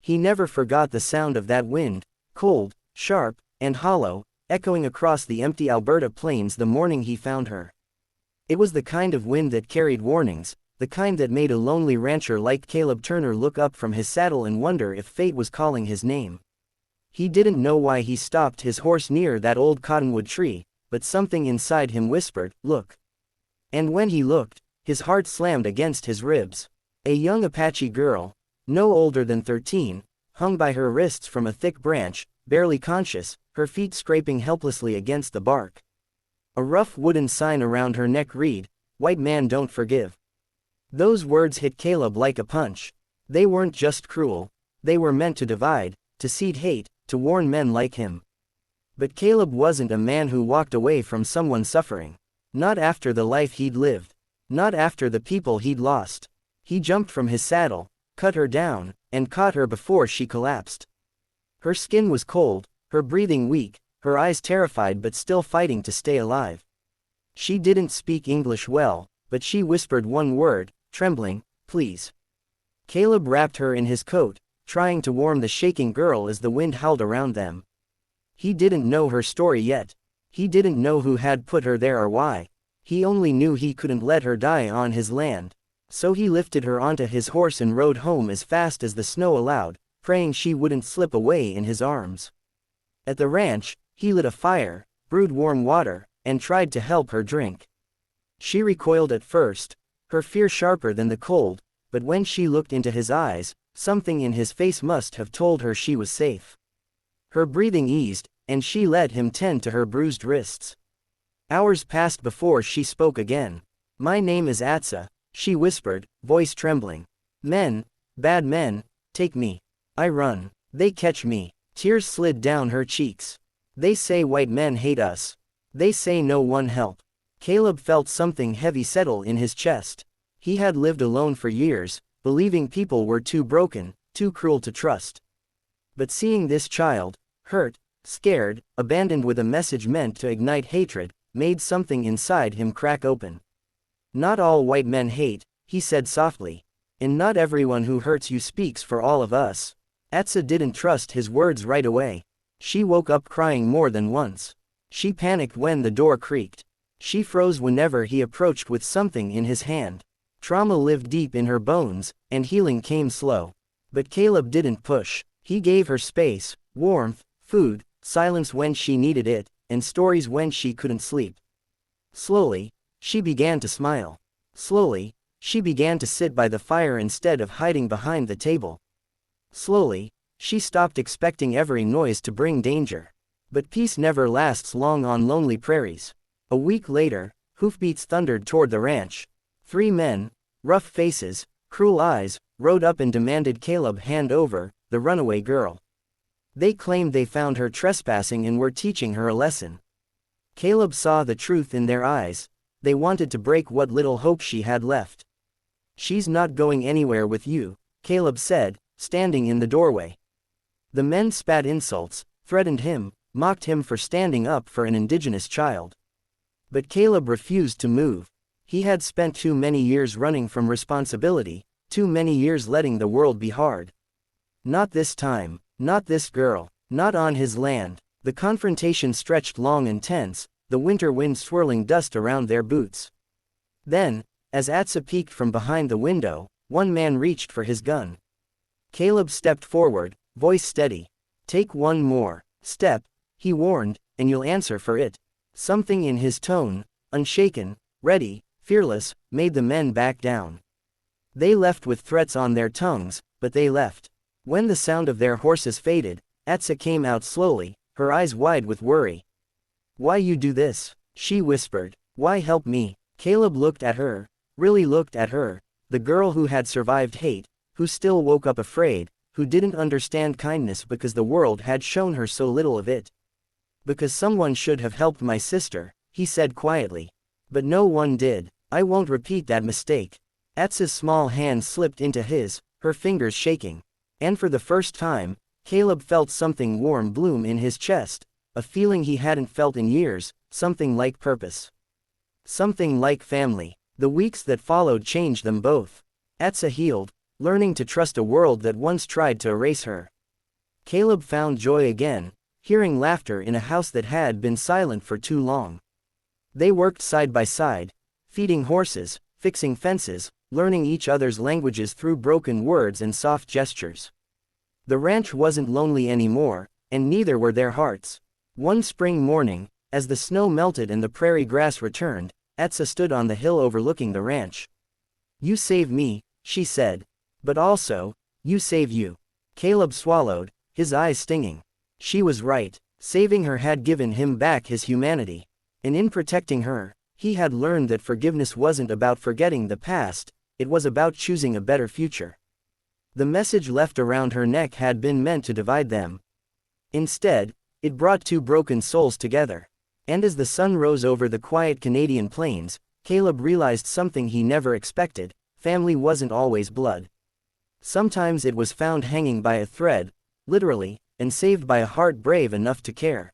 He never forgot the sound of that wind, cold, sharp, and hollow, echoing across the empty Alberta plains the morning he found her. It was the kind of wind that carried warnings, the kind that made a lonely rancher like Caleb Turner look up from his saddle and wonder if fate was calling his name. He didn't know why he stopped his horse near that old cottonwood tree, but something inside him whispered, "Look." And when he looked, his heart slammed against his ribs. A young Apache girl, no older than 13, hung by her wrists from a thick branch, barely conscious, her feet scraping helplessly against the bark. A rough wooden sign around her neck read, "White man don't forgive." Those words hit Caleb like a punch. They weren't just cruel, they were meant to divide, to seed hate, to warn men like him. But Caleb wasn't a man who walked away from someone suffering. Not after the life he'd lived. Not after the people he'd lost. He jumped from his saddle, cut her down, and caught her before she collapsed. Her skin was cold, her breathing weak, her eyes terrified but still fighting to stay alive. She didn't speak English well, but she whispered one word, trembling, "Please." Caleb wrapped her in his coat, trying to warm the shaking girl as the wind howled around them. He didn't know her story yet. He didn't know who had put her there or why. He only knew he couldn't let her die on his land. So he lifted her onto his horse and rode home as fast as the snow allowed, praying she wouldn't slip away in his arms. At the ranch, he lit a fire, brewed warm water, and tried to help her drink. She recoiled at first, her fear sharper than the cold, but when she looked into his eyes, something in his face must have told her she was safe. Her breathing eased, and she let him tend to her bruised wrists. Hours passed before she spoke again. "My name is Atsa," she whispered, voice trembling. "Men, bad men, take me. I run. They catch me." Tears slid down her cheeks. "They say white men hate us. They say no one help." Caleb felt something heavy settle in his chest. He had lived alone for years, believing people were too broken, too cruel to trust. But seeing this child, hurt, scared, abandoned with a message meant to ignite hatred, made something inside him crack open. "Not all white men hate," he said softly. "And not everyone who hurts you speaks for all of us." Atsa didn't trust his words right away. She woke up crying more than once. She panicked when the door creaked. She froze whenever he approached with something in his hand. Trauma lived deep in her bones, and healing came slow. But Caleb didn't push. He gave her space, warmth, food, silence when she needed it, and stories when she couldn't sleep. Slowly, she began to smile. Slowly, she began to sit by the fire instead of hiding behind the table. Slowly, she stopped expecting every noise to bring danger. But peace never lasts long on lonely prairies. A week later, hoofbeats thundered toward the ranch. 3 men, rough faces, cruel eyes, rode up and demanded Caleb hand over the runaway girl. They claimed they found her trespassing and were teaching her a lesson. Caleb saw the truth in their eyes. They wanted to break what little hope she had left. "She's not going anywhere with you," Caleb said, standing in the doorway. The men spat insults, threatened him, mocked him for standing up for an indigenous child. But Caleb refused to move. He had spent too many years running from responsibility, too many years letting the world be hard. Not this time, not this girl, not on his land. The confrontation stretched long and tense, the winter wind swirling dust around their boots. Then, as Atsa peeked from behind the window, one man reached for his gun. Caleb stepped forward, voice steady. "Take one more step," he warned, "and you'll answer for it." Something in his tone, unshaken, ready, fearless, made the men back down. They left with threats on their tongues, but they left. When the sound of their horses faded, Atsa came out slowly, her eyes wide with worry. "Why you do this?" she whispered. "Why help me?" Caleb looked at her, really looked at her, the girl who had survived hate, who still woke up afraid, who didn't understand kindness because the world had shown her so little of it. "Because someone should have helped my sister," he said quietly. "But no one did. I won't repeat that mistake." Atsa's small hand slipped into his, her fingers shaking. And for the first time, Caleb felt something warm bloom in his chest, a feeling he hadn't felt in years, something like purpose. Something like family. The weeks that followed changed them both. Atsa healed, learning to trust a world that once tried to erase her. Caleb found joy again, hearing laughter in a house that had been silent for too long. They worked side by side, feeding horses, fixing fences, learning each other's languages through broken words and soft gestures. The ranch wasn't lonely anymore, and neither were their hearts. One spring morning, as the snow melted and the prairie grass returned, Atsa stood on the hill overlooking the ranch. "You save me," she said. "But also, you save you." Caleb swallowed, his eyes stinging. She was right. Saving her had given him back his humanity. And in protecting her, he had learned that forgiveness wasn't about forgetting the past, it was about choosing a better future. The message left around her neck had been meant to divide them. Instead, it brought two broken souls together. And as the sun rose over the quiet Canadian plains, Caleb realized something he never expected: family wasn't always blood. Sometimes it was found hanging by a thread, literally, and saved by a heart brave enough to care.